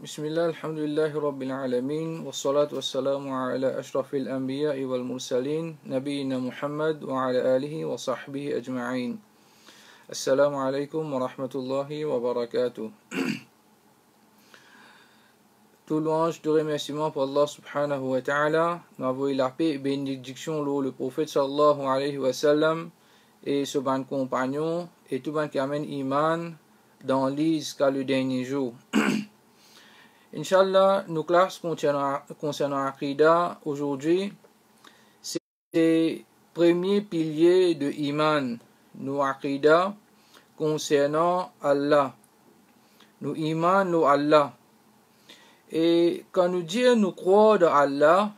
بسم الله الحمد لله رب العالمين والصلاة والسلام على أشرف الأنبياء والمرسلين نبينا محمد وعلى آله وصحبه أجمعين. السلام عليكم ورحمة الله وبركاته. Tout louange, tout remerciement pour Allah subhanahu wa ta'ala. Nous avons eu la paix et bénédiction le prophète sallallahu alayhi wa sallam et ce ban compagnon et tout ban qui amène iman dans l'île jusqu'à le dernier jour. Inch'Allah, nos classes concernant Aqidah aujourd'hui, c'est le premier pilier de Iman, nos Aqidah concernant Allah. Nous Iman, nous Allah. Et quand nous disons nous croire dans Allah,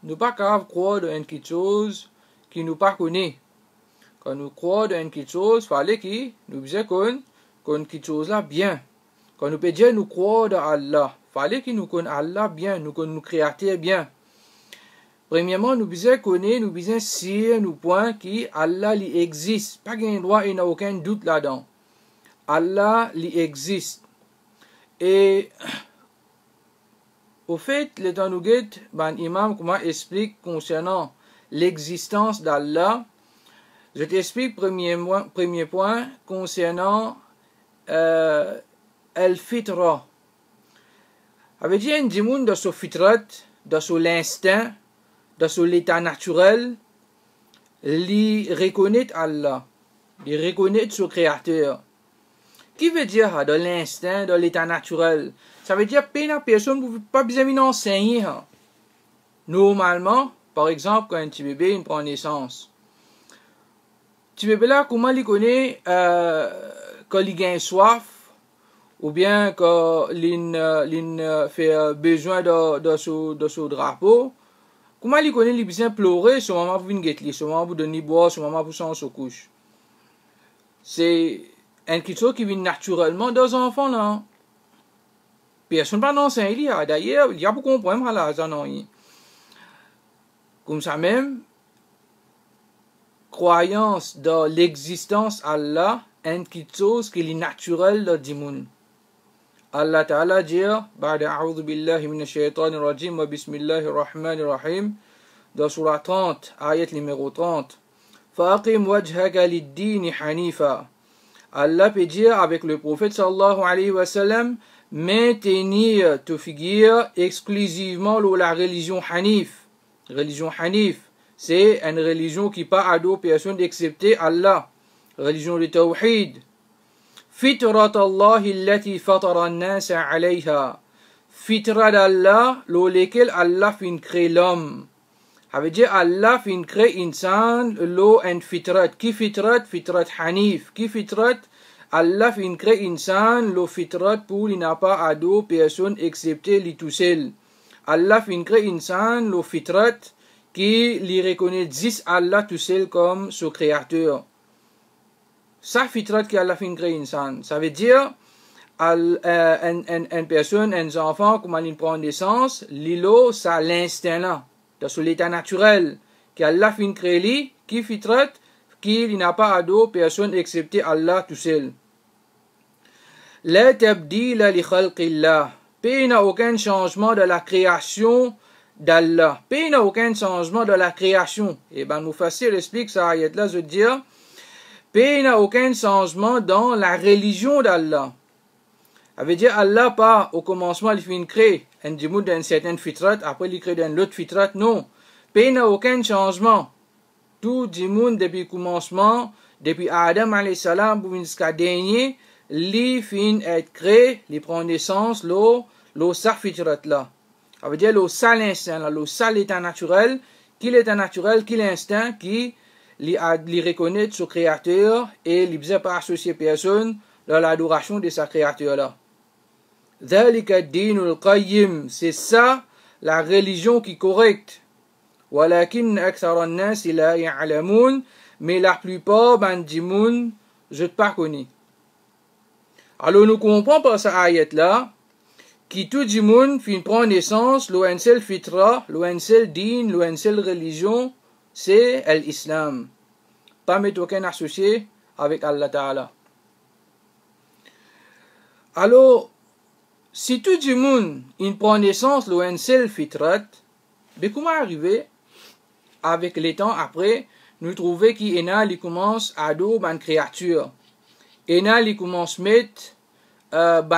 nous pas capable de croire dans quelque chose qui nous pas connaît. Quand nous croyons dans quelque chose, il fallait que nous disions qu'on quelque chose là bien. Quand nous pouvons dire nous croire dans Allah, il fallait que nous connaissions Allah bien, nous connaissions nous créateurs bien. Premièrement, nous devons connaître, nous devons sûr nous point qui Allah il existe. Pas qu'il droit et n'a aucun doute là-dedans. Allah il existe. Et au fait, le temps nous guette, ben imam comment explique concernant l'existence d'Allah. Je t'explique premier point concernant al-fitra. Ça veut dire un monde dans son fitrat, dans son instinct, dans son état naturel, il reconnaît Allah, il reconnaît son créateur. Qui veut dire dans l'instinct, dans l'état naturel? Ça veut dire que personne ne peut pas besoin d'enseigner. Normalement, par exemple, quand un petit bébé prend naissance, petit bébé là, comment il connaît quand il gagne soif, ou bien quand il fait besoin de son drapeau, comment il connaît il besoin pleurer, son maman pour venir guetter, son maman pour donner boire, son maman pour s'en couche. C'est quelque chose qui vient naturellement dans les enfants là. Personne ne peut enseigner. D'ailleurs, il y a beaucoup de problèmes là, ça non. Comme ça même, croyance dans l'existence d'Allah est quelque chose qui est naturel dans le monde. Allah Ta'ala dit, بعد أعوذ بالله من الشيطان الرجيم وبسم الله الرحمن الرحيم dans surah 30, ayat numéro 30. فَأَقِمْ وَجْهَكَ لِلدِّينِ حَنِيفًا. Allah peut dire avec le prophète sallallahu alayhi wa sallam, maintenir ta figure exclusivement la religion Hanif. Religion Hanif, c'est une religion qui pas à d'autres personnes excepté Allah. Religion de Tawhid. Fitrat Allah allati fatara an-nasa alayha. Fitrat d'Allah, lequel Allah fin créer l'homme. Ça veut dire Allah fin créer insan lo en fitrat. Qui fitrat? Fitrat Hanif. Qui fitrat? Allah fin créer insan lo fitrat pour il n'a pas à d'autres personnes excepté lui tout seul. Allah fin créer insan lo fitrat qui lui reconnaît 10 Allah tout seul comme son créateur. Ça fitrat qui Allah fin créer insan. Ça veut dire une personne, un enfant, comment il prend naissance, l'ilo, ça l'instinct là, dans son état naturel, qui Allah fin créer lui, qui fitrat, qui il n'a pas à d'autres personnes excepté Allah tout seul. La tabdila li khalqillah. Pays n'a aucun changement de la création d'Allah. Pays n'a aucun changement de la création. Et ben, nous facile explique ça ayat là, je veux dire, pays n'a aucun changement dans la religion d'Allah. Ça veut dire Allah pas au commencement il fin créer un dimoud d'une certaine fitrat, après il crée d'une autre fitrat, non. Pays n'a aucun changement. Tout dimoud depuis le commencement, depuis Adam alayhi salam, pour jusqu'à dernier, li fin être créé, li prend naissance, lo sa fitrat là. Ça veut dire le sale instinct là, le sale état naturel, qui l'état naturel, qui l'instinct, qui li reconnaît son créateur et li besoin pas associer personne dans l'adoration de sa créature là. Dhalika ad-dinul qayyim, c'est ça la religion qui est correcte. Walakin akthar an-nas la ya'lamun, mais la plupart du monde je pas connais. Alors nous comprenons par cette ayat là qui tout le monde fin prend naissance, l'un seul fitra, l'un seul din, l'un seul religion, c'est l'islam. Pas mettre aucun associé avec Allah Ta'ala. Alors si tout le monde il prend naissance le un seul fitrat, mais comment arriver avec les temps après, nous trouver qu'il commence à adorer une créature. Il commence à mettre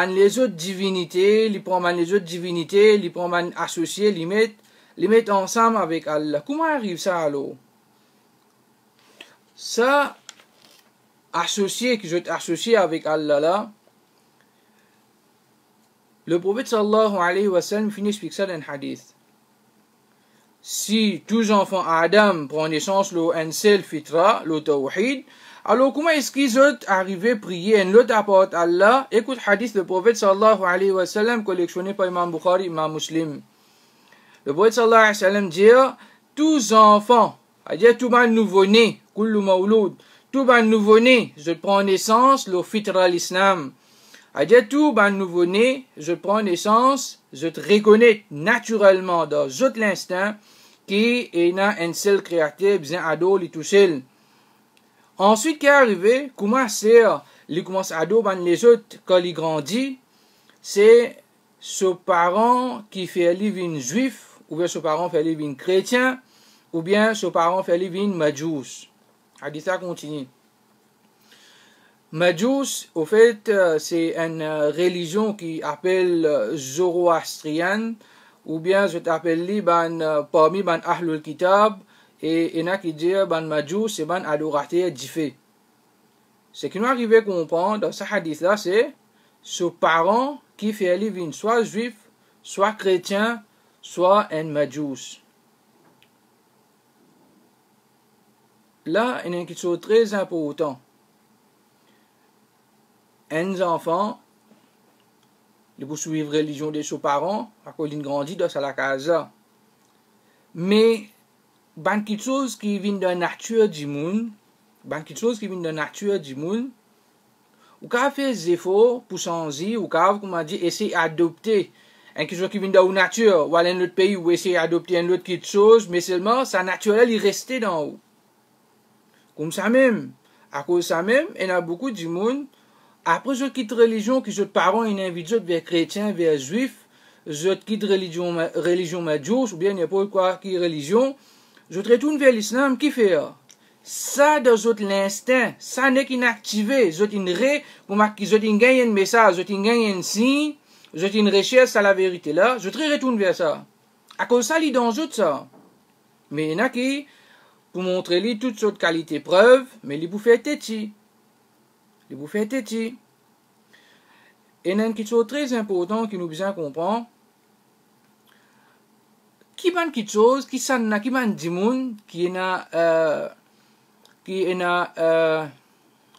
les autres divinités, il prend les autres divinités, il prend associés, il met ensemble avec Allah. Comment arrive ça alors? Ça, associé, que je t'associe avec Allah là, le prophète sallallahu alayhi wa sallam finit explique ça dans un hadith. Si tous les enfants Adam prennent naissance le un seul fitra, le tawhid, alors comment est-ce qu'ils ont arrivé à prier un autre apporte Allah? Écoute hadith le prophète sallallahu alayhi wa sallam collectionné par Imam Bukhari, Imam Muslim. Le prophète sallallahu alayhi wa sallam dit, tous enfants, c'est-à-dire tout le nouveau-né, kullu mawloud, tout le nouveau-né, je prends naissance le fitra l'islam. C'est-à-dire tout le nouveau-né, je prends naissance, je te reconnais naturellement dans l'instinct qui est un seul créateur, bien adorer tout seul. Ensuite, qui est arrivé, comment c'est, il commence à adorer les autres quand il grandit, c'est ce parent qui fait vivre juif, ou bien ce parent fait vivre chrétien, ou bien ce parent fait vivre majous. Hadith ça continue. Majous, au fait, c'est une religion qui appelle zoroastrienne, ou bien je t'appelle parmi ban ahlul kitab, et il y a qui disent ban majous, c'est ban adorateur différent. Ce qui nous arrive à comprendre dans ce hadith là, c'est ce parent qui fait vivre soit juif, soit chrétien, soit un majous. Là, il y a quelque chose de très important. Un enfant, il peut suivre la religion de ses parents, parce qu'il grandit dans la casa. Mais, il y a quelque chose qui vient de la nature du monde, ou qu'on fait des efforts pour changer, ou qu'on, comme on dit, essayer d'adopter quelque chose qui vient de la nature, ou aller dans notre pays, ou essayer d'adopter une autre quelque chose, mais seulement, sa naturel, il restait dans haut. Comme ça même, à cause de ça même, il y a beaucoup de monde. Après, je quitte religion, que je parents invitent vers chrétien, vers juif, je quitte religion majous, ou bien n'importe quoi qui religion, je retourne vers l'islam, qui fait ça dans l'instinct, ça n'est qu'inactivé, je gagne un message, je gagne un signe, je recherche à la vérité là, je retourne vers ça. À cause de ça, il est dangereux ça. Mais il y en a qui, pour montrer lui toutes sortes de qualités preuves, mais il vous fait têti. Et il y a quelque chose de très important qui nous besoin comprendre. Qui ban quelque chose, qui ban du monde, qui est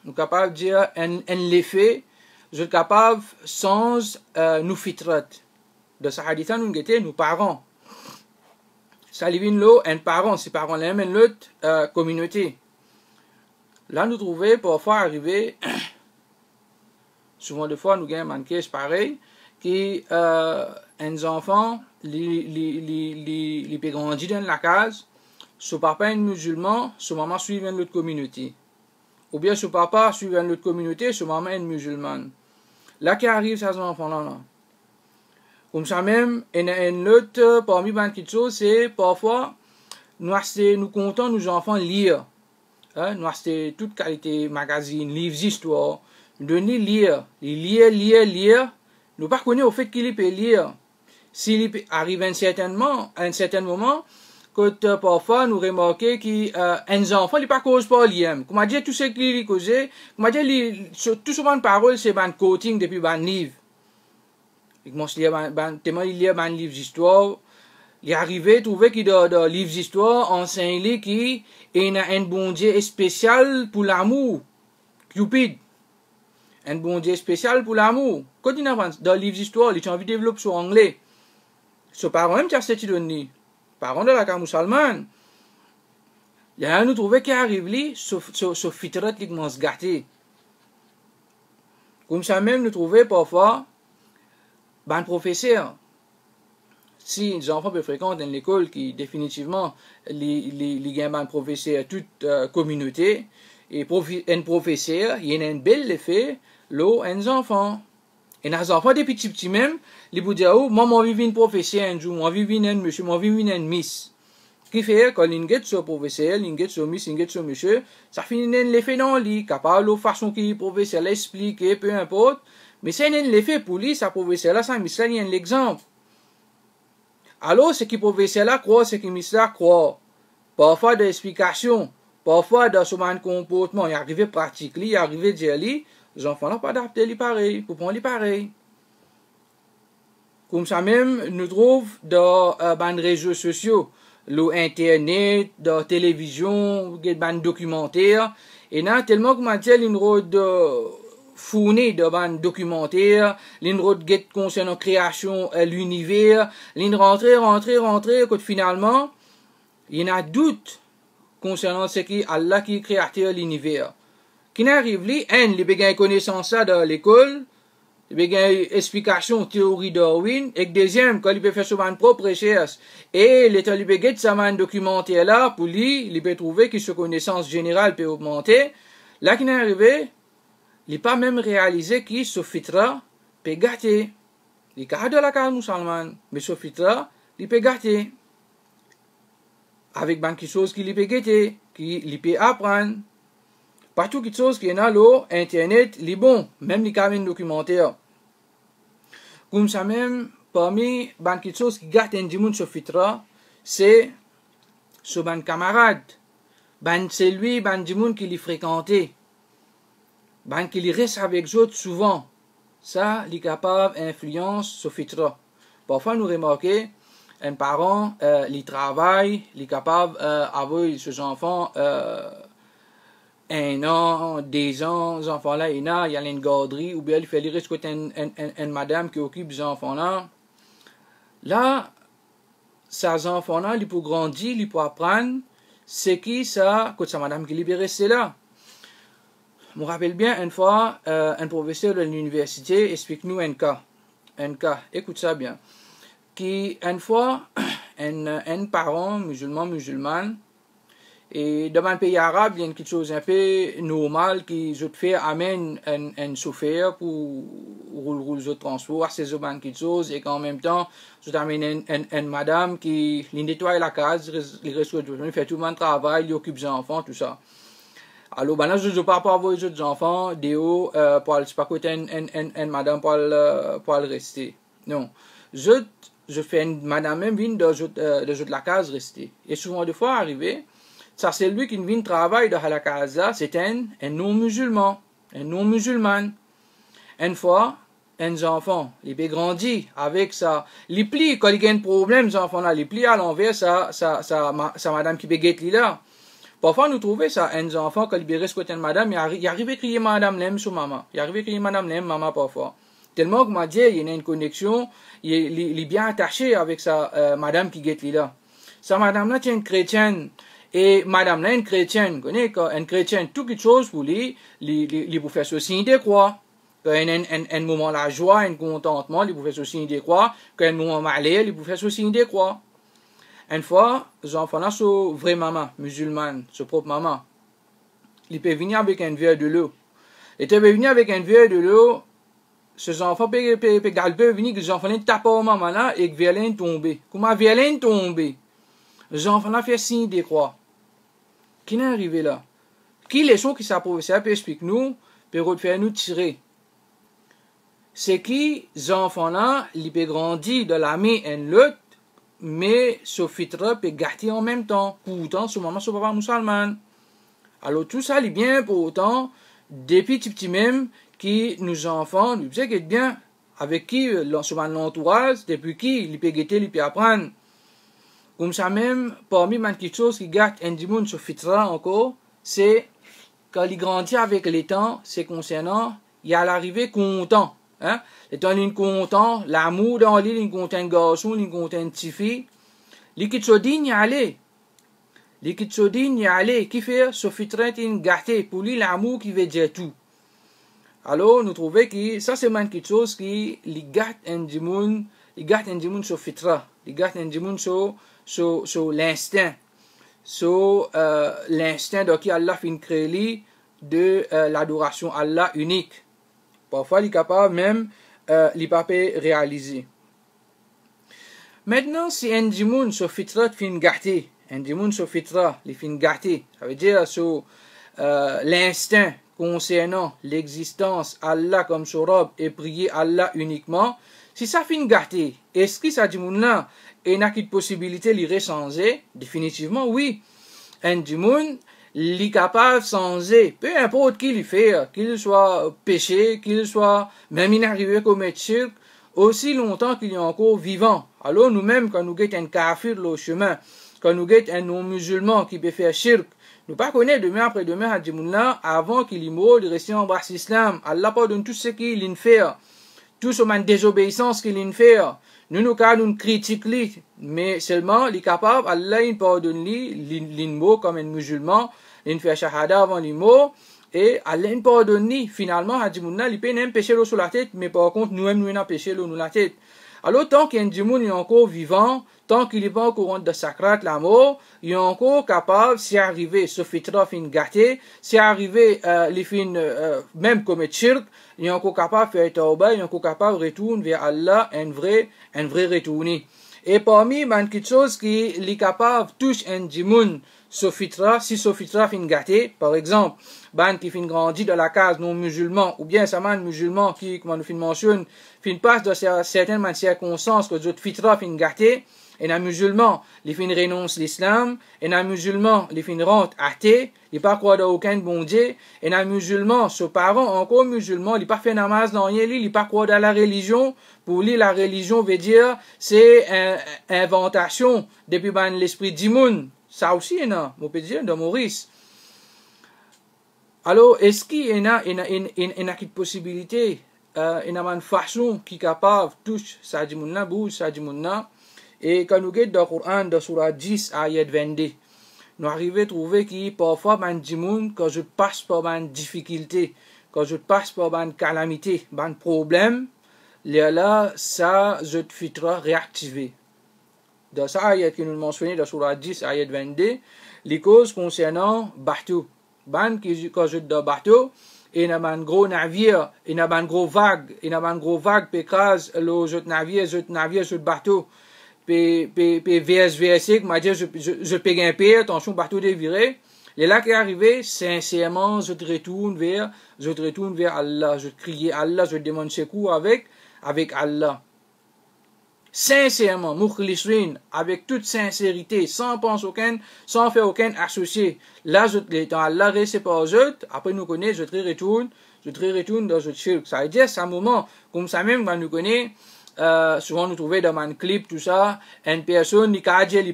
nous capable de dire un l'effet, je suis capable sans nous fitrat. De ce hadith, nous guetter nos parents. Ça livin l'eau, un parent, ces parents là même l'autre communauté. Là, nous trouvons parfois arriver, souvent des fois, nous gagnons un cas pareil, qui un enfant, il peut grandir dans la case, son papa est musulman, son maman suit une autre communauté. Ou bien son papa suit une autre communauté, son maman est musulmane. Là, qui arrive, ces enfants-là. Comme ça même, il y a une autre, parmi les petites choses, c'est parfois, nous comptons nos enfants lire. Nous avons toute qualité magazine, livres, histoires. Nous donnons lire. Lire. Nous ne connaissons pas au fait qu'il peut lire. S'il arrive à un certain moment, quand parfois nous remarquons qu'un enfant ne cause pas lire. Comme on dit, tout ce qu'il cause, comme on dit, tout souvent de paroles, c'est un coaching depuis un livre. Il commence à lire un livre d'histoire. Il est arrivé à trouver qu'il y a des livres d'histoire enseignés qui est un bon Dieu spécial pour l'amour. Cupid. Un bon Dieu spécial pour l'amour. Quand il avance dans le livre d'histoire, il a envie de développer sur anglais. Ce parent même qui a cette idée. Parent de la carte musulmane. Il y a un nous trouvé qui arrive là, ce fitrat qui commence à gâter. Comme ça même, nous trouvons parfois, un professeur. Si les enfants peuvent fréquenter une école qui définitivement les gamins professeurs toute communauté et un professeur il y a un bel effet là un enfant Et les enfants des petits même, ils vous disent, oh, moi, je vais professeur un jour, moi, je vais un monsieur, moi, je vais un miss. Qui fait, quand ils get sur professeur, ils get sur miss, ils get sur monsieur, ça finit l'effet dans le lit, capable de façon qu'il professeur l'explique, peu importe. Mais c'est l'effet pour lui, ça professeur là, ça miss là, il y a l'exemple. Alors, ce qui professeur là croit, ce qui miss là croit. Parfois, des explications, parfois, dans ce comportement, il arrive pratique, il arrive dire lui, les enfants n'ont pas adapté pareil, pour prendre pareil. Comme ça même, nous trouvons dans les réseaux sociaux, l'internet, dans la télévision, des documentaires, et là, tellement que m'a dit, une route fournie de documentaires, une route concernant la création, l'univers, une rentrer, que finalement, il y a doute concernant ce qui Allah qui créateur l'univers. Qui n'arrive li, il y a une connaissance ça dans l'école, il y a une explication théorie Darwin, et deuxième, quand il peut faire son propre recherche, et l'état il peut get ça documentaire là, pour lui, il peut trouver que sa connaissance générale peut augmenter. Là qui n'arrive, il n'a pas même réalisé que ce fitra peut gâter. Il est de la case musulmane, mais ce fitra, il peut gâter. Avec quelque chose qui peut gâter, qui peut apprendre. Partout quelque chose qui est dans l'eau, Internet, il est bon, même les caméras documentaires. Comme ça même, parmi quelque chose qui gâte un dimanche sur fitra, c'est ce camarade. C'est lui, dimanche qui les fréquentait. Qui les reste avec eux souvent. Ça, il est capable d'influencer sur fitra. Parfois, nous remarquons, un parent, il travaille, il est capable d'avoir ses enfants 1 an, 2 ans, les enfants là, il y a une garderie, ou bien il fait les risques une madame qui occupe les enfants là. Là, ces enfants là, ils peuvent grandir, ils peuvent apprendre, c'est qui ça, que sa madame qui est restée là. Je me rappelle bien, une fois, un professeur de l'université explique-nous un cas. Écoute ça bien. Qui, une fois, un parent musulman, et dans un pays arabe, il y a quelque chose un peu normal qui je te fais amène un chauffeur pour rouler le transport, c'est quelque chose, et qu'en même temps, je t'amène une madame qui nettoie la case, il fait tout le travail, il occupe les enfants, tout ça. Alors, ben là, je ne veux pas avoir les autres enfants, pour c'est pas côté une madame pour le rester. Non. Je fais une madame même vient de la case rester. Et souvent, des fois, arrivé, ça, c'est lui qui vient travailler dans la casa, c'est un non-musulman, un non-musulman. Une fois, un enfant, il peut grandir avec ça. Il plie, quand il y a un problème, les enfants là, il plie à l'envers, sa madame qui peut guetter là. Parfois, nous trouvons ça, un enfant, quand il reste côté de madame, il arrive à crier madame l'aime sur maman. Il arrive à crier madame l'aime, maman parfois. Tellement que m'a dit, il y a une connexion, il est bien attaché avec sa madame qui guette là. Sa madame là, c'est une chrétienne. Et madame là, une chrétienne, une chrétienne, tout quelque chose pour lui, il peut faire ce signe de croix. Quand il y a un moment de joie, un contentement, il peut faire ce signe de croix. Quand il y a un moment de malheur, il peut faire ce signe de croix. Une fois, les enfants là sont vraie maman, musulmane, sa propre maman. Il peut venir avec un verre de l'eau. Il peut venir avec un verre de l'eau. Ces enfants peuvent venir, les enfants là tapent au maman là et le verre là tomber. Comment le verre là tomber? Les enfants là font signe de croix. Qui n'est arrivé là? Qui les sont qui s'approuvent? Ça peut expliquer nous, peut faire nous tirer. C'est qui, les enfants là, ils peuvent grandir de la main et l'autre, mais ce fitra peut gâter en même temps. Pour autant, ce maman, ce papa musulman. Alors tout ça, il est bien pour autant, depuis petit même, qui nous enfants, nous savons bien, avec qui, l'entourage, depuis qui, il peut guetter, il peut apprendre. Comme ça même, parmi quelque chose qui gâte un dimanche sur fitra encore, c'est quand il grandit avec les temps, c'est concernant, il y a l'arrivée content. Hein? Les temps, il est content, l'amour dans lui, il est content un garçon, il est content une petite fille. Les qui sont dignes, y aller. Qui fait, ce fitra est une gâté. Pour lui, l'amour qui veut dire tout. Alors, nous trouvons que ça, c'est quelque chose qui gâte un dimanche sur fitra. Il gâte un dimanche sur l'instinct. Sur l'instinct de qui Allah fait créer de l'adoration Allah unique. Parfois, il est capable même li pas réaliser. Maintenant, si un dimoun sur fitra fin gâté, un dimoun sur fitra, li fin gâté, ça veut dire sur l'instinct concernant l'existence Allah comme sourab et prier Allah uniquement, si ça fin gâté, est-ce que ça dimoun là, et n'a qu'une possibilité de les changer? Définitivement, oui. Un dimoun, li capable de changer, peu importe qui il fait, qu'il soit péché, qu'il soit même inarrivé commettre shirk, aussi longtemps qu'il est encore vivant. Alors nous-mêmes, quand nous guettons un kafir le chemin, quand nous guettons un non-musulman qui peut faire shirk, nous pas connaître demain après demain à Djimouna, avant qu'il y meure, il reste en bas l'islam. Allah pardonne tout ce qu'il fait, tout ce man désobéissance qu'il fait. Nous critiquons, mais seulement, il est capable, Allah il pardonne l'immo comme un musulman, il fait shahada avant l'immo, et Allah il pardonne finalement, à Djimouna, il peut même pécher l'eau sur la tête, mais par contre, nous-mêmes, nous n'avons péché l'eau sur la tête. Alors, tant qu'un djimoun est encore vivant, tant qu'il n'est pas au courant de sakrat, la mort, il est encore capable, si arrivé, ce fitra fin gâté, si arrivé, les fin, même commettre shirk, il est encore capable de faire tawba, il est encore capable de retourner vers Allah, un vrai retourné. Et parmi quelque chose qui est capable de toucher un djimoun, ce fitra, si ce fitra fin gâté, par exemple, qui fin grandi dans la case non musulman, ou bien ça man musulman qui, comme nous fin mentionne, fin passe dans certaines circonstances que d'autres fitra fin gâté, et un musulman, il fin renonce l'islam, et un musulman, il fin rentre athée, il pas croire dans aucun bon Dieu, et un musulman, ce parent encore musulman, il pas fait namaz dans rien, il pas croire dans la religion, pour lui la religion veut dire, c'est une inventation, depuis l'esprit d'Imoun, ça aussi, on peut dire, de Maurice. Alors, est-ce qu'il y a une possibilité, une façon qui est capable de toucher sa djimouna, bouge sa djimouna, et quand nous regardons dans le Coran, dans Surah 10, ayat 22, nous arrivons à trouver que parfois, man djimoun, quand je passe par une difficulté, quand je passe par une calamité, un problème, là, ça, je te fitra réactiver. Dans ça, ayat que nous mentionnons dans Surah 10, ayat 22, les causes concernant bateau. Qui quand je dans bateau, et n'a un gros navire, et n'a un gros vague, et n'a un gros vague, pécrase, le navire, sur bateau, VSVS, m'a dit, je peux grimper, attention, bateau déviré. Et là qui est arrivé, sincèrement, je retourne vers Allah, je crie Allah, je demande secours avec Allah. Sincèrement, mukhlisrin, avec toute sincérité, sans faire aucun associé. Là, dans Allah, c'est pas après nous connaît, je retourne dans le shirk. Ça veut dire, c'est un moment, comme ça même, quand nous connaît, souvent nous trouvons dans un clip, tout ça, une personne, il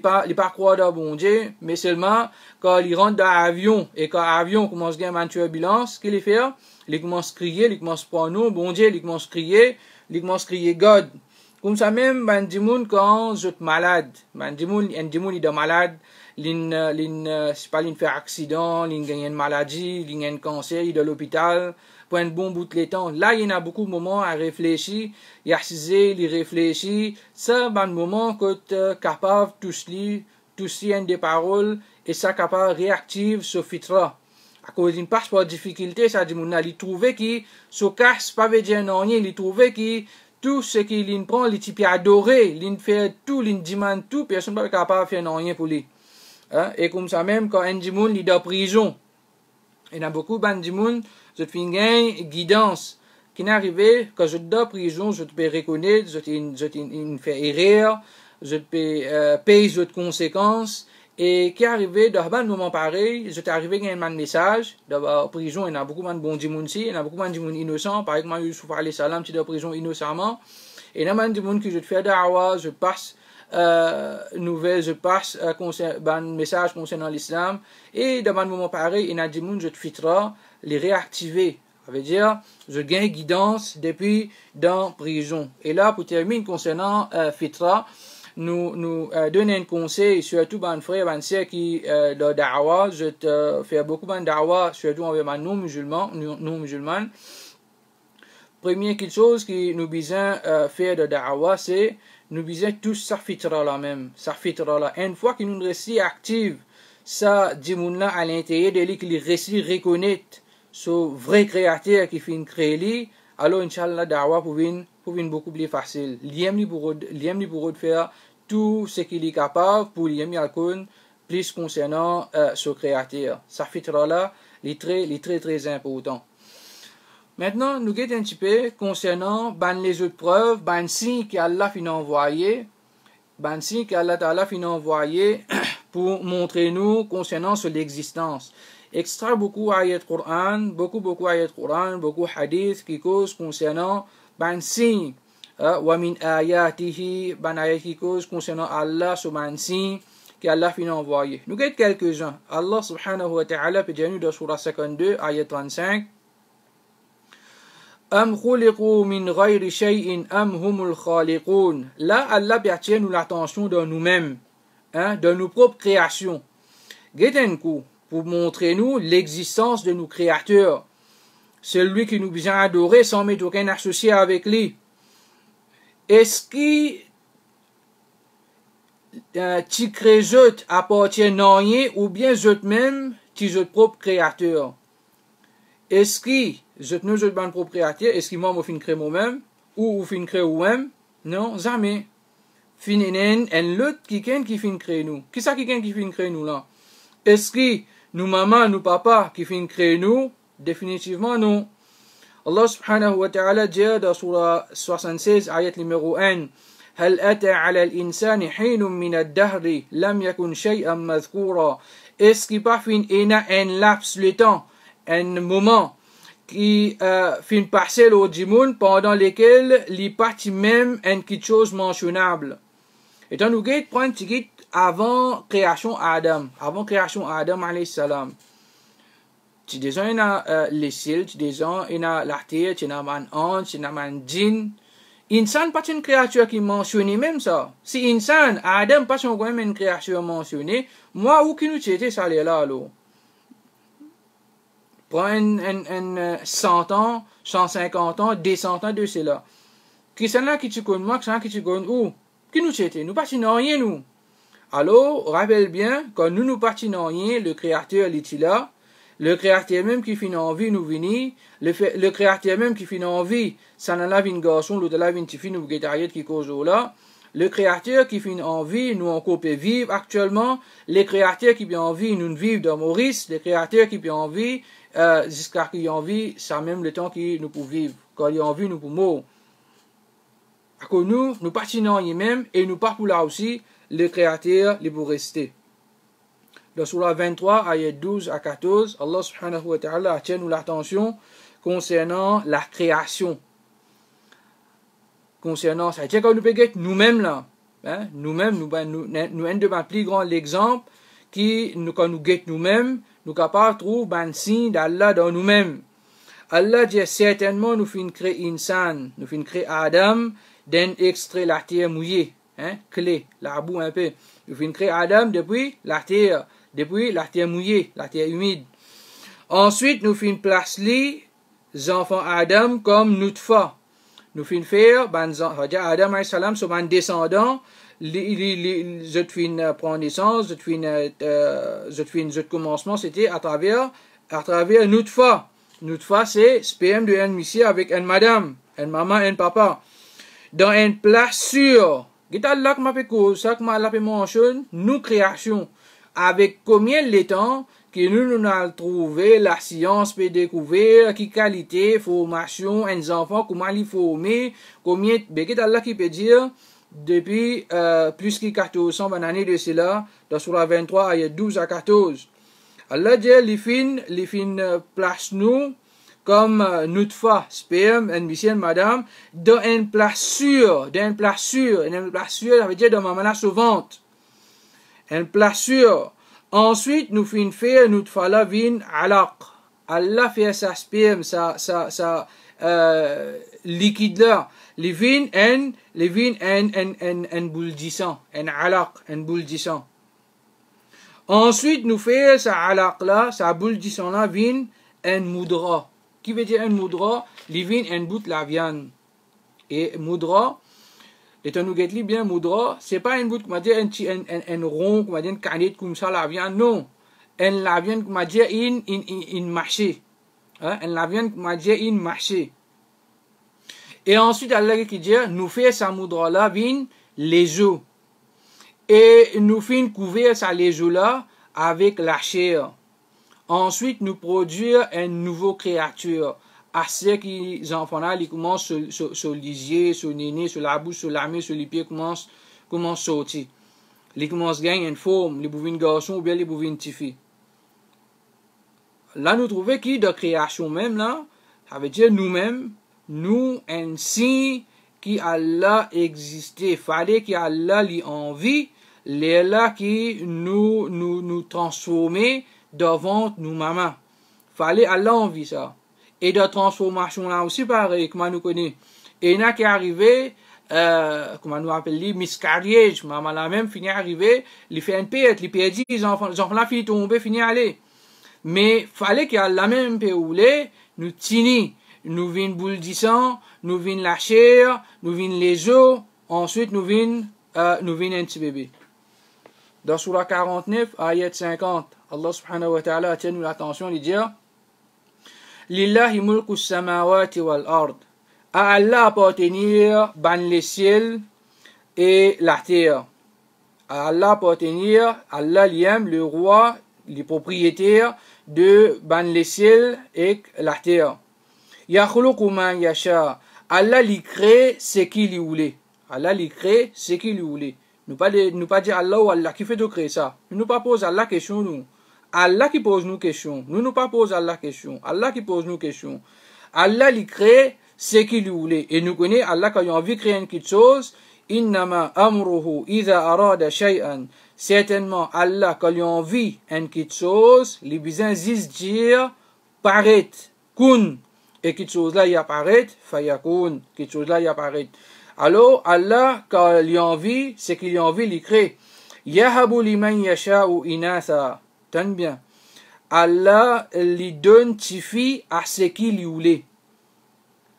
pas croire dans bon Dieu, mais seulement, quand il rentre dans l'avion, et quand l'avion commence à gagner une turbulence, qu'il fait? Il commence à crier, il commence à prendre bon Dieu, il commence à crier God. Comme ça même, dimoun quand je suis malade, dimoun il est malade, c'est pas fait accident, il gagne une maladie, il gagne un cancer, il est à l'hôpital, pour un bon bout de temps. Là, il y a beaucoup de moments à réfléchir, il réfléchit, ça, un moment que tu es capable de toucher des paroles, et ça capable réactive ce fitra. À cause d'une passe par difficulté, ça dit, il trouvait qu'il se casse pas veut dire non, il trouvait qu'il tout ce qu'il prend, il peut adorer, il fait tout, il demande tout, personne n'est pas capable de faire rien pour lui. Et comme ça même, quand un djimoun est dans prison, il y a beaucoup de djimoun, je fais une guidance, qui n'est arrivé, quand je suis dans prison, je peux reconnaître, je te fais erreur, je peux payer les conséquences, et qui est arrivé dans un moment pareil, je suis arrivé avec un message, dans la prison, il y a beaucoup de bons djimoun ici, il y a beaucoup de djimoun innocents, par exemple, Youssouf alayhi salam, qui est dans la prison innocemment, et il y a des djimoun qui je fais da'wa, je passe nouvelle, je passe un message concernant l'islam, et dans un moment pareil, il y a des djimoun, je te fitra, les réactiver. Ça veut dire, je gagne guidance depuis dans la prison. Et là, pour terminer concernant fitra, nous donner un conseil, surtout ban frère, ban sœur qui de da'wa, je te fais beaucoup de da'wa, surtout avec les non-musulmans. Première quelque chose que nous besoin faire de da'wa, c'est nous besoin tous sa fitra là même, sa fitra là. Une fois que nous restons actifs, ça dimoun là à l'intérieur de lui qu'il réussit reconnaître ce vrai créateur qui fait créer lui, alors Inch'Allah da'wa pour pour une beaucoup plus facile. L'IM pour faire tout ce qu'il est capable pour l'IM yalkoun plus concernant ce créateur. Ça fitra là, les très important. Maintenant, nous guettons un petit peu concernant les autres preuves, signes qu'Allah fin envoyé, signes qu'Allah Ta'ala fin envoyé pour montrer nous concernant sur l'existence. Extra beaucoup ayat Quran, beaucoup ayat Quran, beaucoup hadith qui causent concernant signes. Wa min ayatihi, ayat qui causent concernant Allah sur signes qu'Allah fin envoyé. Nous guettons quelques-uns. Allah subhanahu wa ta'ala peut dire nous dans surah 52, ayat 35. Am khuliqu min ghayri shay'in am humul khaliqun. Là, Allah attire nous l'attention de nous-mêmes, de nos propres créations. Guettez coup pour montrer nous l'existence de nos créateurs. Celui qui nous vient adorer sans mettre aucun associé avec lui. Est-ce que tu crées appartiennent à rien ou bien eux-mêmes, tu es propre créateur? Est-ce que je ne suis pas propriétaire, est-ce que moi je crée moi-même ou je crée moi-même? Non, jamais. Fininen en l'autre qui fin crée nous. Qui ça qui fin crée nous là? Est-ce que nous maman, nous papa qui fin crée nous? Définitivement non. Allah subhanahu wa ta'ala dit dans surah 76 ayat numéro 1 هل أتى على الإنسان حين من الدهر لم يكن شيئا مذكورا. Est-ce qu'il pas fin un laps le temps, un moment qui fin passer au monde pendant lequel les parties même une quelque chose mentionnable. Et on nous guide prendre petit avant création Adam alayhi salam. Tu dis il y a les cils, tu dis il y a la terre, tu y a un ange, tu y a un djinn. Insan pas une créature qui mentionne même ça. Si insan, Adam pas une créature mentionnée, moi où qui nous était ça là alors. Prends un 100 ans, 150 ans, 200 ans de cela. Qui sont là qui tu connais moi, qui sont là qui tu connais où? Qui nous c'était? Nous partinons rien nous. Alors, rappelle bien, quand nous partinons rien, le créateur est là. Le créateur même qui finit en vie nous vini. Le créateur même qui finit en vie, ça n'en a une garçon, l'autre là une fille nous guetariette qui cause là. Le créateur qui finit en vie, nous encore peut vivre actuellement. Les créateurs qui bien en vie, nous vivent dans Maurice. Les créateurs qui bien en vie, jusqu'à qu'il y a envie, ça même le temps qu'il nous peut vivre. Quand il y a envie, nous pouvons mourir. À cause nous partinons même, et nous pas pour là aussi, le créateur, les pour rester. Dans surah 23, ayat 12 à 14, Allah subhanahu wa ta'ala attire nous l'attention concernant la création. Concernant ça. Tiens, quand nous payons nous-mêmes là, nous-mêmes, nous un de mes plus grands exemples, qui, quand nous guettons nous-mêmes, nous capables de trouver un signe d'Allah dans nous-mêmes. Allah dit certainement nous fin créer insan, nous fin créer Adam, d'un extrait la terre mouillée, clé, la boue un peu. Nous fin créer Adam depuis la terre mouillée, la terre humide. Ensuite, nous fin placer les enfants Adam comme nutfa. Nous fin faire, Adam alayhi salam, sur un descendant, je fin prendre naissance, je commencement, c'était à travers nutfa. Nutfa, c'est sperme de un monsieur avec une madame, une maman, un papa. Dans une place sûre, nous création, avec combien de temps que nous avons trouvé, la science peut découvrir, qui qualité, formation, un enfant, comment il former, combien, Allah qui peut dire, depuis plus que 1400 années de cela, dans surah 23, ayat 12 à 14. Allah dit, les fins place nous, comme nutfa, sperme, un monsieur, madame, dans une place sûre, ça veut dire dans ma manière sauvante. Une place sûre. Ensuite, nous fin faire nutfa la vin alaq. Allah fait sa sperme, sa liquide là. Les vins en bouldissant, en alaq, en bouldissant. Ensuite, nous fait sa alaq là, sa bouldissant là, vin en moudra. Qui veut dire un moudra? Les vins en bout la viande. Et moudra, et nous guettons bien moudra, c'est pas un bout, comme dire, un rond, comme dire, une canette comme ça la viande, non. La viande, comme dire, une marché. La viande, comme dire, une marché. Et ensuite, Allah qui dit, nous fait sa moudra là, vin les eaux. Et nous fin couvrir sa les eaux là avec la chair. Ensuite, nous produire une nouvelle créature. À ceux qui, les enfants là, ils commencent sur lisier, sur néné, sur la bouche, sur la main, sur les pieds, commencent à sortir. Ils commencent à gagner une forme, les bouvines garçons ou bien les bouvines filles. Là, nous trouvons qui de création même là, ça veut dire nous-mêmes, nous, ainsi qui Allah existait. Fallait qu'Allah l'ait envie, les là qui nous transformer devant nous maman. Fallait Allah envie ça. Et de transformation là aussi pareil, comment nous connaît. Et il y en a qui arrivé, comment nous appelle, miscarriage, maman là même fini arrivé, il fait une perte, il perdit, les enfants là fini tomber, fini aller. Mais fallait qu'Allah même peut rouler, nous tini, nous vînes boule de sang, nous vînes la chair, nous vînes les os, ensuite nous vînes un petit bébé. Dans Surah 49, ayat 50, Allah subhanahu wa ta'ala tient nous l'attention, il dit Lillahi mulku samawati wal ard. À Allah appartenir ban les ciels et la terre. À Allah appartenir, Allah l'aime, le roi, les propriétaires de ban les ciels et la terre. Yakhluqu man yasha. Allah lui crée ce qu'il lui voulait. Allah lui crée ce qu'il lui voulait. Nous pas dire Allah ou Allah qui fait de créer ça. Nous pas pose Allah question nous. Allah qui pose nous question. Nous pas pose Allah question. Allah qui pose nous question. Allah lui crée ce qu'il lui voulait. Et nous connaissons Allah quand il a envie de créer quelque chose. Innama amruhu idha arada shay'an. Certainement Allah quand il a envie de quelque chose, les besoins dire paraît kun. Et quelque chose là il apparaît fayakun. Quelque chose là il apparaît. Alors Allah quand il a envie, c'est qu'il a envie de créer. Yahabu liman yasha'u inatha. Tenez bien. Allah lui donne tifi à ce qu'il lui voulait.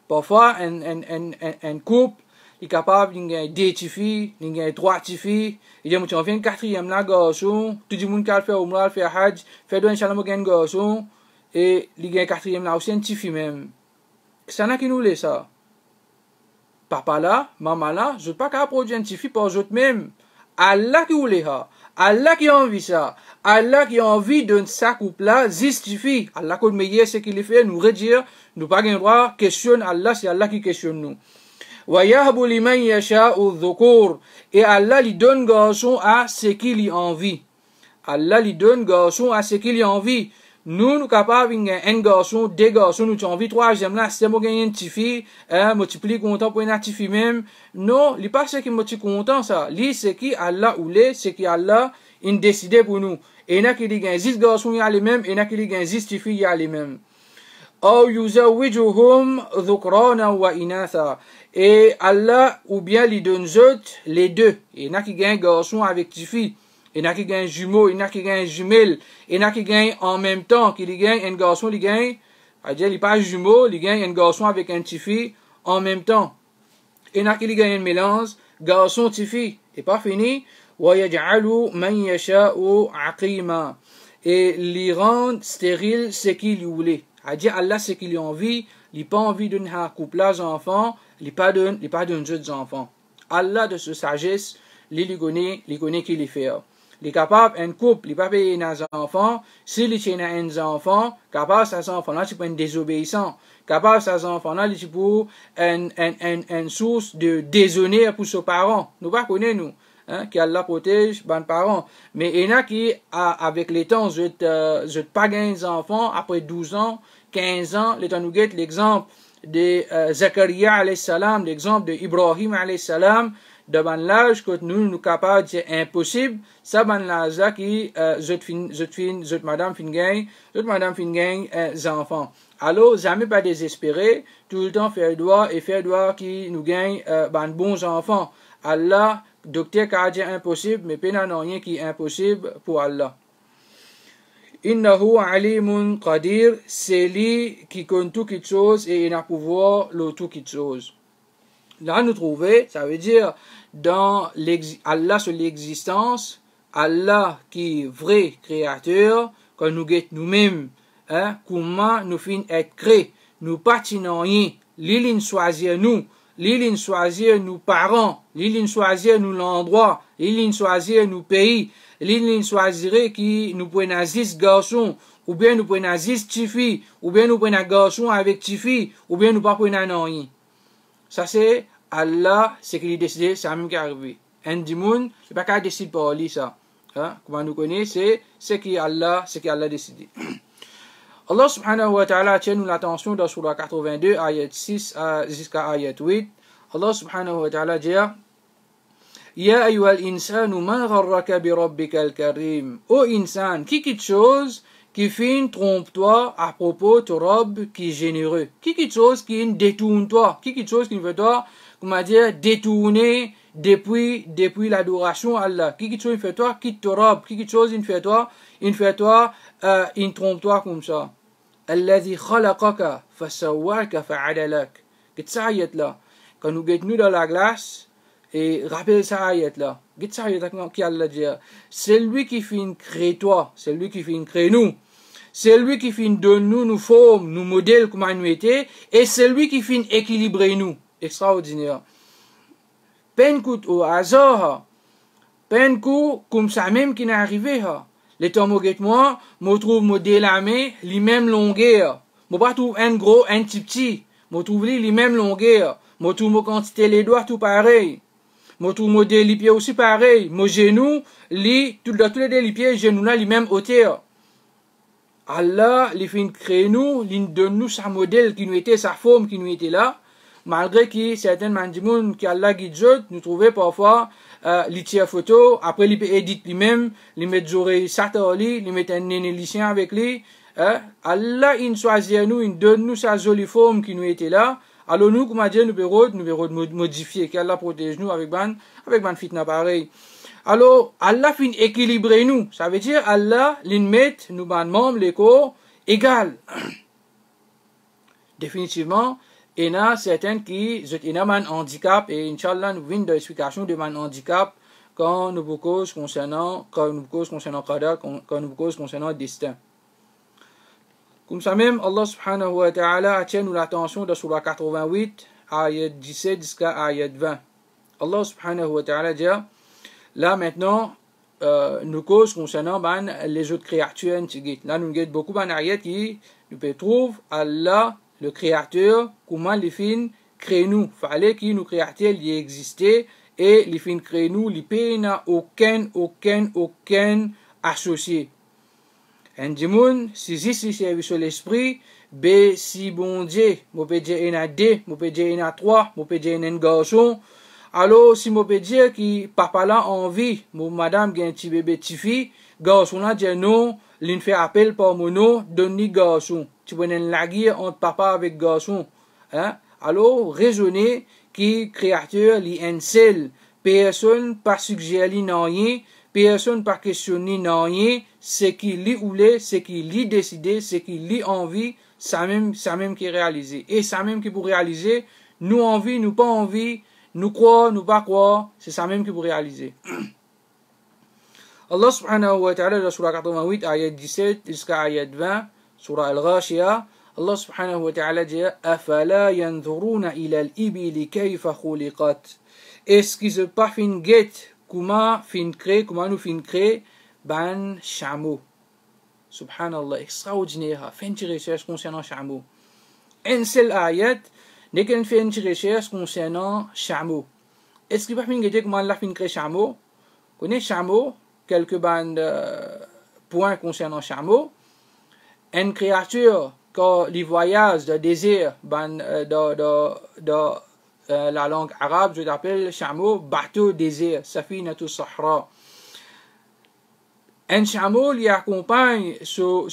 Parfois, un couple est capable de gagner 2 tifis, de gagner 3 tifis. Il dit, on fait une 4e là, garçon. Tout le monde qui fait Umrah, fait Hajj, fait de Inch'Allah, on gagne garçon. Et il gagne 4e là aussi, un tifi même. C'est ça qui nous laisse ça. Papa là, maman là, je ne veux pas qu'à produire un tifi pour eux même. Allah qui voulait ça. Allah qui a envie ça. Allah qui a envie de sa couple là, justifie. Allah qui meilleur ce qu'il fait, nous redire, nous pas gain droit, questionne Allah, c'est Allah qui questionne nous. Wa yahbu liman yasha'u dhukur. Et Allah lui donne garçon à ce qu'il a envie. Allah lui donne garçon à ce qu'il a envie. Nous capables un garçon, 2 garçons, nous avons envie 3e là, c'est moi gagner une petite fille, multiplie content pour une petite fille même. Non, il pas ce qui me content ça. Lui c'est qui Allah ou les, c'est qui Allah il décidé pour nous. Et il y a qui gagne 10 garçons il y a les mêmes, et il y a qui gagne 10 filles il y a les mêmes. Ou yuzawijuhum dhukrana wa inatha. Et Allah ou bien lui donne les deux. Il y a qui gagne garçon avec petite fille. Il y en a qui gagnent jumeaux, il y en a qui gagnent jumelles, il y en a qui gagnent en même temps, qui gagnent un garçon, il gagne, c'est-à-dire, il pas jumeau, il gagne un garçon avec un petit fille en même temps. Il y en a qui gagnent un mélange, garçon, petit fille, et pas fini, wa yaj'alu man yasha'u aqima. Et il rend stérile ce qu'il voulait. C'est-à-dire, Allah, ce qu'il a envie, il n'a pas envie de donner un couplage d'enfants, il n'a pas donné d'autres enfants. Allah, de sa sagesse, il connaît qu'il les fait. Il est capable, un couple, il n'est pas payé un enfant. S'il tient un enfant, capable, ces enfants-là, c'est pour un désobéissant. Capable, ces enfants-là, c'est pour une source de déshonneur pour ses parents. Nous pas connaissons, nous, hein, qu'Allah protège, les parents. Mais il y en a qui, avec les temps, je pas gagné des enfants, après 12 ans, 15 ans, les temps nous guette l'exemple de Zakaria, alayhi salam, l'exemple de Ibrahim, alayhi salam, de ban l'âge que nous capables c'est impossible ça ban l'âge là qui madame fin enfants alors jamais pas désespérer tout le temps faire droit qui nous gagne ban bons enfants Allah docteur qui a dit impossible mais pas rien qui est impossible pour Allah. Innahu alimun qadir, c'est lui qui connaît tout quelque chose et il a pouvoir le tout quelque chose. Là, nous trouvons, ça veut dire, dans Allah sur l'existence, Allah qui est vrai créateur, quand nous guettons nous-mêmes, hein, comment nous finissons être créés, nous patinons rien, L'île choisir nous. L'île choisir nous parents. L'île choisir nous l'endroit. L'île choisir nous pays. L'île choisirait qui nous prenne 10 garçons. Ou bien nous prenne 10 petites filles. Ou bien nous prenne un garçon avec petites filles. Ou bien nous pas prenne un rien. Ça c'est Allah, c'est qu'il a décidé, c'est même qui est arrivé. Un dimoun, c'est pas qu'à décider par lui ça. Hein? Comment nous connaît, c'est qui Allah a décidé. Allah subhanahu wa ta'ala tient nous l'attention dans Surah 82, ayat 6 jusqu'à ayat 8. Allah subhanahu wa ta'ala dit Ya ayyuhal insanu man gharraka bi rabbikal karim. Ô insan, qui quelque chose qui fait trompe-toi à propos de ton Rob qui est généreux. Qui quelque chose qui détourne-toi. Qui quelque chose qui fait toi, comment dire, détourner depuis l'adoration à Allah. Qui quelque chose il fait toi, quitte ton Rob. Qui quelque chose il fait toi, il trompe-toi comme ça. Alladhi khalaqaka fasawwaka fa'adalak. Qu'est-ce que ça ayat là? Quand nous guettons dans la glace, et rappelle ça ayat là. Qu'est-ce que ça ayat là qui Allah dit? C'est lui qui fait créer toi. C'est lui qui fait créer nous. C'est lui qui fait donner nous formes, nous modèles comment nous étions. Et c'est lui qui fait équilibrer nous. Extraordinaire. Peine coûte au hasard. Peine coup comme ça même qui n'est arrivé. Les temps moi, je trouve modèle à main, les mêmes longueurs. Je pas trouve un gros, un petit. Je trouve les mêmes longueurs. Je trouve quantité les doigts tout pareil. Je trouve modèle les pieds aussi pareil. Mon genou, tous les pieds, genoux là, les mêmes hauteur. Allah, il fait créer nous, il donne nous sa modèle qui nous était, sa forme qui nous était là. Malgré que certains mandimouns qui Allah guide, nous trouvons parfois les tiers photos, après il peut éditer lui-même, il met des oreilles satellite, il met un néné lycéen avec lui. Allah, il choisit nous, il donne nous sa jolie forme qui nous était là. Alors nous, comme dire, nous pouvons modifier, qu'Allah protège nous avec ban fitna pareil. Alors, Allah fin équilibrer nous. Ça veut dire, Allah, il met nous ban membres, les corps, égal. Définitivement, il y a certains qui ont un handicap, et Inch'Allah, nous venons de l'explication de mon handicap quand nous vous cause concernant qadar, quand nous vous cause concernant destin. Comme ça même, Allah subhanahu wa ta'ala attire nous l'attention de Surah 88, ayat 17 jusqu'à ayat 20. Allah subhanahu wa ta'ala dit, là maintenant, nous cause concernant les autres créatures. Là, nous avons beaucoup d'ayats qui nous peut trouver Allah, le créateur, comment les fins créent nous. Fallait qu'il nous créateur, il existait, et les fins créent nous, les pays n'a aucun associé. Un dimoun, si c'est service sur l'esprit, si bon Dieu, mon peut dire il y a deux, mon peut dire il y a trois, mon peut dire il y a un garçon. Alors, si mon peut dire qui papa là en vie, mon madame gagne un petit bébé, petit fille, garçon là dit non, l'une fait appel par mon nom, donne-lui garçon. Tu peux une laguer entre papa avec garçon. Hein? Alors, raisonner qui créateur, li un seul, personne pas suggérer li non rien, personne pas questionner non rien, ce qui li oulé, ce qui li décidé, ce qui li envie, ça même qui est réalisé. Et ça même qui pour réaliser, nous envie, nous pas envie, nous croire, nous pas croire, c'est ça même qui pour réaliser. Allah subhanahu wa ta'ala dans Surah 88, ayat 17 jusqu'à ayat 20, Surah Al-Ghashiyah, Allah subhanahu wa ta'ala dit Afala yanzuruna ila al-ibili kayfa khuliqat. Est-ce qu'ils ne pas fin guette comment nous fin créer ban chameau. Subhanallah, extraordinaire. Fait une recherche concernant chameau. Un seul ayat n'est qu'un fait une recherche concernant chameau. Est-ce qu'il va fin guette comment Allah fin créer chameau? Connaît chameau? Quelques points concernant chameau. Une créature quand les voyages de désert dans la langue arabe, je l'appelle chameau, bateau désert, safinatu sahra. Un chameau lui accompagne son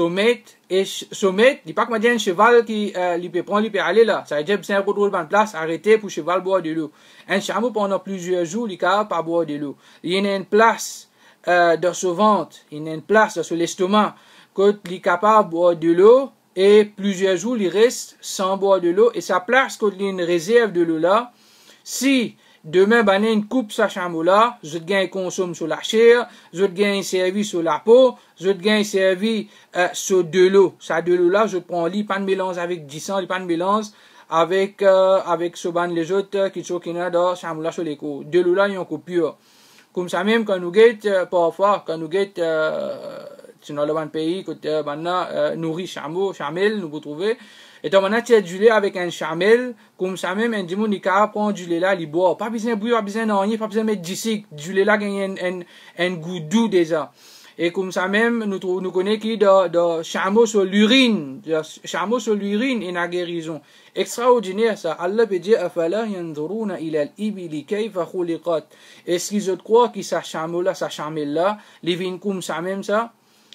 maître, et son maître, il pas comme un cheval qui lui peut prendre, lui peut aller là. Ça veut dire que c'est un retour de place, arrêter pour cheval boire de l'eau. Un chameau pendant plusieurs jours, il est capable de boire de l'eau. Il y a une place dans son ventre, il y a une place dans son estomac, quand il est capable de boire de l'eau, et plusieurs jours, il reste sans boire de l'eau, et sa place, quand il y a une réserve de l'eau là, si demain, une coupe sa chameau là, je te gagne consomme sur la chair, je te gagne servi sur la peau, je te gagne servi sur de l'eau. Ça de l'eau là, je te prends lit, pas de mélange avec 10 ans, pas de mélange avec ce ban les autres qui sont dans chamula sur les coups. De l'eau là, il y a une coupure. Comme ça même, quand nous guette, parfois, quand nous guette, dans le pays, côté, nourrit chamel, nous vous trouvez. Et donc, maintenant, tu as du lait avec un chamel, comme ça même, un dimon, il prend du lait là, il boit. Pas besoin de bouillir, pas besoin d'enrier, pas besoin de mettre du lait là, gagne un goût doux déjà. Et comme ça même, nous connaissons qui de chameau sur l'urine, chameau sur l'urine et la guérison. Extraordinaire ça. Allah peut dire, afala yanzuruna ila al-ibili kayfa khuliqat. Est-ce qu'ils ont croient que sa chameau là, sa chamelle là, les vins comme ça même ça?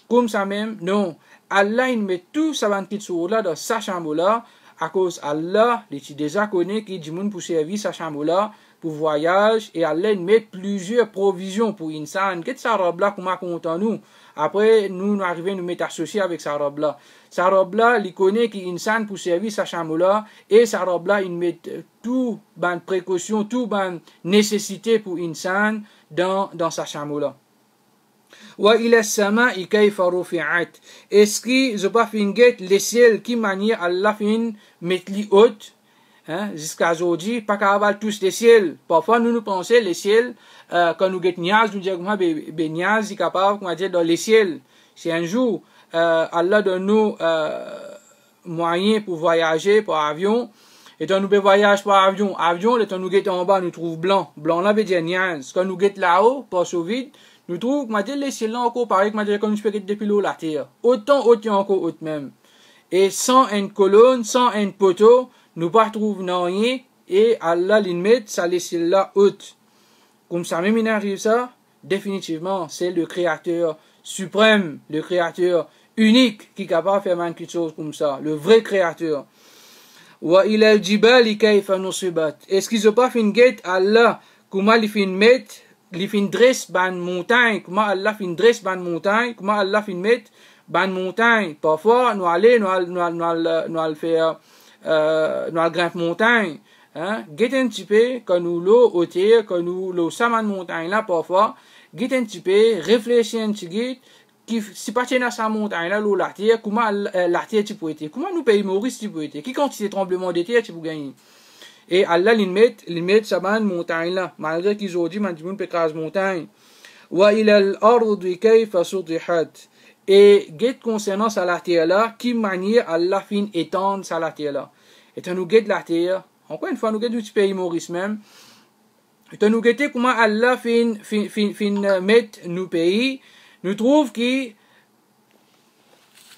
Comme ça même? Non. Allah, il met tout ça dans petite sourd là, dans sa chambre là, à cause Allah, il est déjà connu qui dit moun pour servir sa chambre là, pour voyage, et Allah, il met plusieurs provisions pour insan. Qu'est-ce que sa robe là, comment content nous? Après, nous arrivons à nous mettre associés avec sa robe là. Sa robe là, il connaît qu'il insan pour servir sa chambre là, et sa robe là, il met tout, ben, précaution, tout, ben, nécessité pour insan dans sa chambre là. Wa ila sama'i kayfa rufi'at. Est-ce qu'ils ont pas fait les ciels qui manient Allah fin mettre li haute, hein, jusqu'à aujourd'hui, pas qu'à avoir tous les ciels. Parfois, nous pensons les ciels, quand nous guette niaz, nous disons, niaz, est capable, comment dire, dans les ciels. C'est un jour, Allah donne nous, moyens pour voyager par avion. Et quand nous voyageons par avion, le temps nous guette en bas, nous trouve blanc. Blanc là veut dire niaz. Quand nous guette là-haut, pas au vide, nous trouvons que les ciels là encore pareil que comme je peux guetter depuis l'eau la terre. Autant haute encore haute même. Et sans une colonne, sans un poteau, nous pas trouver rien. Et Allah l'inmet, ça les ciels là haute. Comme ça même il arrive ça, définitivement, c'est le créateur suprême, le créateur unique qui est capable de faire même quelque chose comme ça. Le vrai créateur. Wa ila al-jibali kayfa nusibat. Est-ce qu'ils ont pas fait une guette Allah, comment ils fin mettre, ils fin dresse ban montagne, comment Allah fin dresse ban montagne, comment Allah fin mettre ban montagne. Parfois, nous aller, nous faire, nous grimper montagne, hein. Guette un petit peu, quand nous l'eau au terre, quand nous l'eau saman montagne là, parfois, guette un petit peu, réfléchis un petit guide, qui, si pas tient à sa montagne là, l'eau la terre, comment la terre tu peux être, comment nous pays Maurice tu peux être, qui quantité tremblement de terre tu peux gagner. Et Allah met sa montagne là, malgré qu'ils ont dit, man, tu peux écraser montagne. Wa ila al-ardi kayfa sutihat. Et guette concernant sa la terre là, qui manière Allah fin étendre sa la terre là. Et nous guette la terre, encore une fois, nous guette du pays Maurice même. Et nous guette comment Allah fin mettre nos pays, nous trouve que,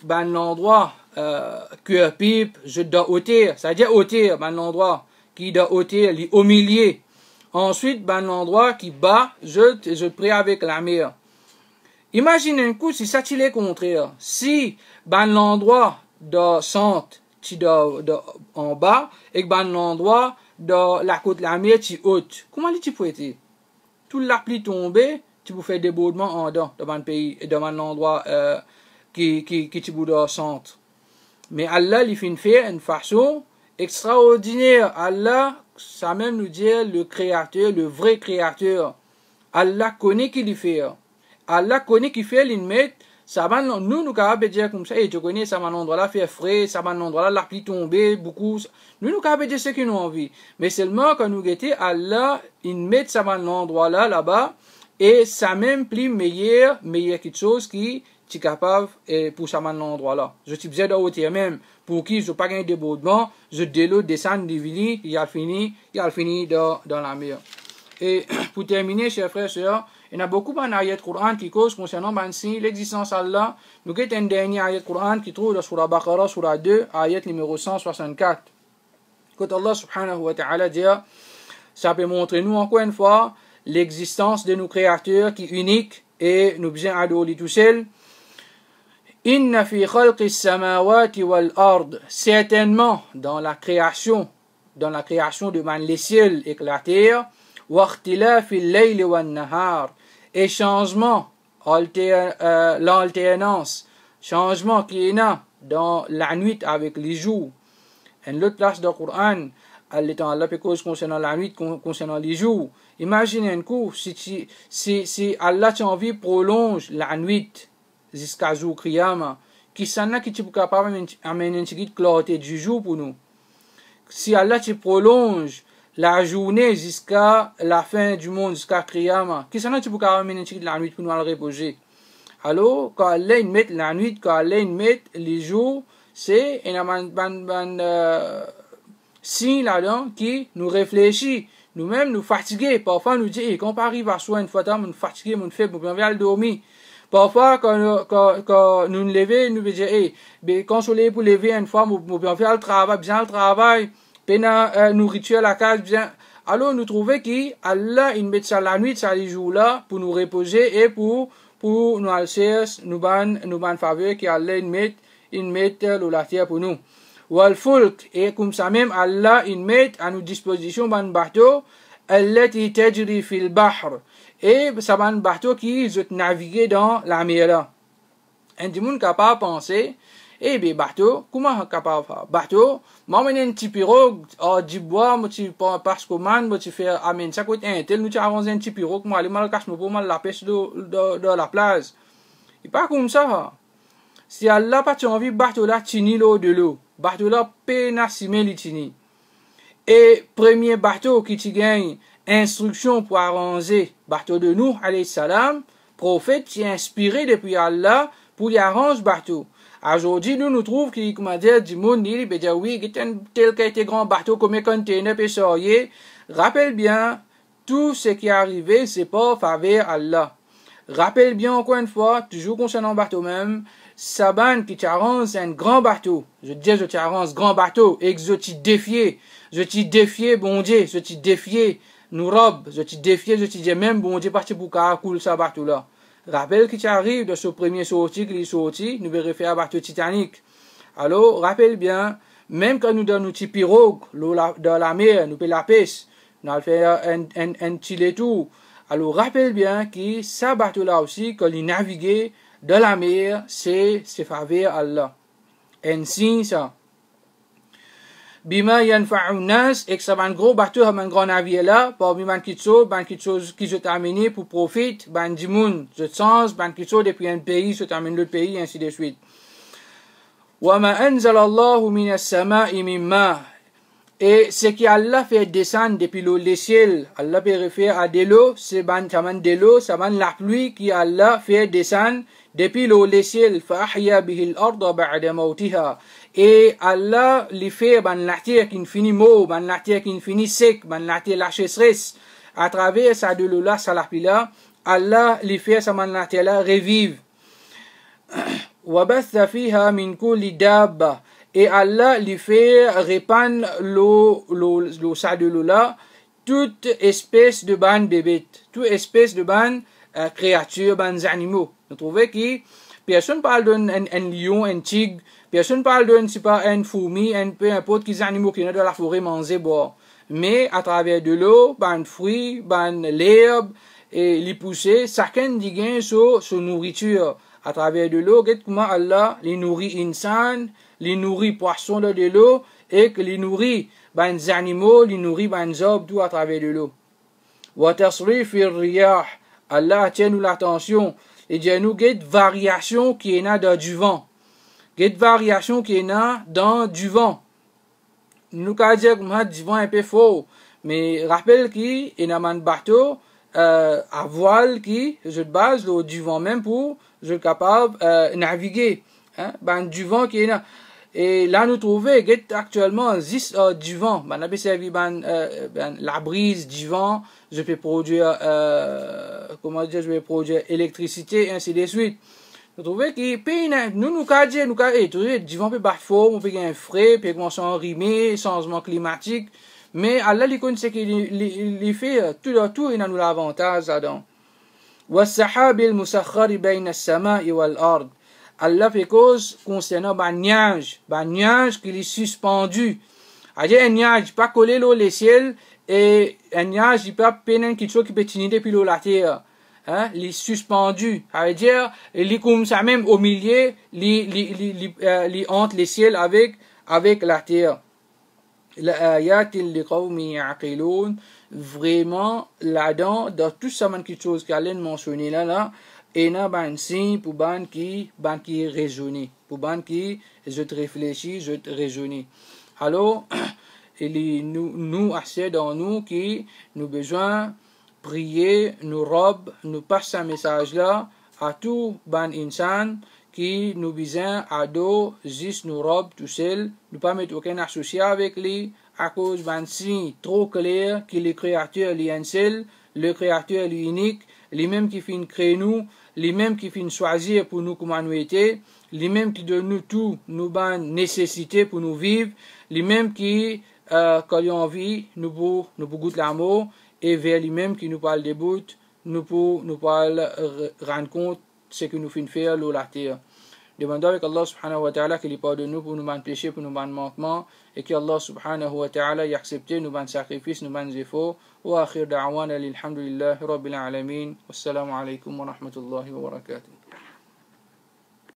ben, l'endroit, que pipe, je dois ôter, c'est-à-dire ôter, ben, l'endroit, qui doit ôter, au milieu. Ensuite, ben, l'endroit qui bat, je prie avec la mer. Imagine un coup si ça, il est contraire. Si, ben, l'endroit de centre, tu en bas, et ben, l'endroit de la côte de la mer, tu haute. Comment tu peux être? Tout la pluie tombée, tu peux faire des débordements en dedans, dans un pays, et dans un endroit, qui tu peux dans le centre. Mais Allah, il fait une façon extraordinaire. Allah, ça même nous dit le créateur, le vrai créateur. Allah connaît qui il fait. Allah connaît qui fait l'inmet. Ça va nous capables de dire comme ça, et tu connais, ça va un endroit là fait frais, ça va un endroit là la pluie tomber, beaucoup. Nous capables de dire ce qu'ils ont envie. Mais seulement quand nous guettons, Allah, il met ça va un endroit là-bas, et ça même plus meilleur quelque chose qui est capable pour ça va un endroit là. Je suis besoin de hauteur même. Pour qui je n'ai pas gagné de débordement, je délote, descends, divini, il a fini dans la mer. Et pour terminer, chers frères et sœurs, il y a beaucoup d'ayats Coran qui causent concernant l'existence d'Allah. Nous avons un dernier ayat Coran qui trouve dans Surah Baqarah, Surah 2, ayat numéro 164. Quand Allah subhanahu wa ta'ala dit, ça peut montrer nous encore une fois l'existence de nos créateurs qui est unique et nous besoin adorer tout seul. Inna fi khalqis samawati wal ard. Certainement dans la création de les ciels et la terre, wa ikhtilafil layli wan nahar. Et changement, l'alternance, changement qu'il y a dans la nuit avec les jours. Une autre place dans le Coran, Allah peut cause concernant la nuit, concernant les jours. Imaginez un coup, si Allah t'a envie prolonge la nuit jusqu'à jour Kriyama, qui s'en a qui tu peux capable d'amener une petite clarté du jour pour nous. si Allah te prolonge la journée jusqu'à la fin du monde, jusqu'à Kriyama, qui s'en a tu peux ramener la nuit pour nous le reposer. Alors, quand Allah met la nuit, quand Allah met les jours, c'est un signe là-dedans qui nous réfléchit, nous-mêmes nous fatiguer. Parfois, nous dit, quand on arrive à soi une fois, nous fatiguer, nous faible, nous bien dormir. Parfois, quand nous nous levons, nous disons, consoler pour lever une fois, nous bien faire le travail, bien le travail, bien nourriture la case, bien. Alors, nous trouvons qu'Allah, il met ça la nuit, ça les jours là, pour nous reposer et pour nous alcer, nous ban faveur qu'Allah, il met la terre pour nous. Wal fulk, et comme ça même, Allah, il met à nos dispositions ban bateau, allati tajri fil bahr. Et ça va un bateau qui veut naviguer dans la mer là. Un du monde capable de penser, eh bien, bateau, comment capable de faire? Bateau, moi, je un petit pirogue, du bois, parce que man, je fais amener ça coûte un tel, nous avons un petit pirogue, moi, aller mal cache pour mal la pêche de la plage. Il pas comme ça. Si Allah pas envie, bateau là, tini l'eau de l'eau. Bateau là, peine à simer les tini. Et premier bateau qui te gagne, instruction pour arranger bateau de nous, alayhi salam, prophète qui est inspiré depuis Allah pour y arranger bateau. Aujourd'hui, nous trouvons qu'il, comment dire, du monde, il peut dire oui, il y a tel qui a été grand bateau comme un container pêcheur. Rappelle bien, tout ce qui est arrivé, c'est pas faveur Allah. Rappelle bien encore une fois, toujours concernant bateau même, Saban qui t'arrange un grand bateau. Je dis, je t'arrange grand bateau et que je t'y défier. Je t'y défier, bon Dieu, je t'y défier. Nous robe, je t'y défier, je t'y dis même, bon Dieu, parti pour qu'à coule ça bateau là. Rappelle qu'il t'arrive de ce premier sorti, qu'il est sorti, nous verrons faire un bateau Titanic. Alors, rappelle bien, même quand nous donnons un petit pirogue, dans la mer, nous payons la pêche, nous allons faire un petit tout. Alors, rappelle bien que ça bateau là aussi, quand il naviguait dans la mer, c'est faveur Allah. Ainsi, ça. Bima yanfa'un nas, et que ça va un gros bateau, un grand navire là, parmi ban kitso qui se termine pour profiter, ban dimoun, je sens, ban kitso depuis un pays, se termine l'autre pays, ainsi de suite. Wa ma anzal Allahu minas sama'i mimma. Et ce qui Allah fait descendre depuis le ciel, Allah peut référer à de l'eau, c'est ban de l'eau, ça ban la pluie qui Allah fait descendre depuis le ciel, fa ahya bihi al-ardha ba'da mawtiha. Et Allah lui fait ban la terre qui finit mort, ban la terre qui finit sec, ban la terre la sécheresse. À travers ça de l'eau là, ça la pluie là, Allah lui fait ça ban la terre là revive. Wa batha fiha min kulli dabba. Et Allah lui fait répandre l'eau ça de l'eau là, toute espèce de ban bébé, toute espèce de ban créatures, ban animaux. Vous trouvez que personne parle d'un lion, un tigre, personne parle d'un c'est pas un fourmi, un peu importe qui animaux qui sont dans la forêt manger boire. Mais à travers de l'eau, ban fruits, ban l'herbe et les pousser, chacun dit gain sur nourriture. À travers de l'eau, regarde comment Allah les nourrit insan, les nourrit poissons de l'eau et que les nourrit ban animaux, les nourrit ban arbres tout à travers de l'eau. Wa tasrif ar-riyah, Allah tient nous l'attention et dit nous get variation qui est là dans du vent. Get variation qui est là dans du vent. Nous ka dire que du vent un peu fort, mais rappelle qui est un bateau à voile qui je base du vent même pour je capable naviguer hein ben du vent qui est là. Et là nous trouvons actuellement 10 du vent ben a servi la brise du vent, je peux produire comment dire, je vais produire électricité ainsi de suite. Nous trouvons que nous ka dire nous ka du vent peut battre fort, on peut gagner frais, peut commencer à rimer, changement climatique, mais Allah lui connaît ce qu'il fait tout il a nous l'avantage là-dedans. والسحاب المسخر بين السماء والأرض. Allah fait cause concernant un nuage qui est suspendu. C'est-à-dire un nuage pas collé l'eau le ciel et un nuage qui pas peine quelque chose qui peut tenir depuis l'eau la terre. Hein, il est suspendu. C'est-à-dire il est comme ça même au milieu, il entre le ciel avec la terre. Vraiment là-dedans dans tout ça quelque chose qu'Alain mentionné là et na ban signe pour ban qui raisonner pour ban qui je te réfléchis je te raisonner alors nous assez dans nous qui nous besoin prier, nous robe, nous passe un message là à tout ban insan qui nous besoin à dos, juste nous robe tout seul, nous pas mettre aucun associé avec lui à cause d'un signe trop clair que le créateur est un seul, le créateur est unique, lui-même qui fait créer nous, lui-même qui fait choisir pour nous comment nous était, lui-même qui donne nous tout, nous ban nécessité pour nous vivre, lui-même qui quand il a envie, nous pour goûter l'amour, et vers lui-même qui nous parle des bouts, nous parle rendre compte ce que nous faisons faire sur la terre. Demandons avec Allah subhanahu wa ta'ala qu'il pardonne nous pour nous péchés, pour nous manquements, et que Allah subhanahu wa ta'ala y accepte nous sacrifices, nous efforts. Wa akhir da'wana lilhamdulillahi rabbil alamin. Wassalamu alaikum wa rahmatullahi wa barakatuh.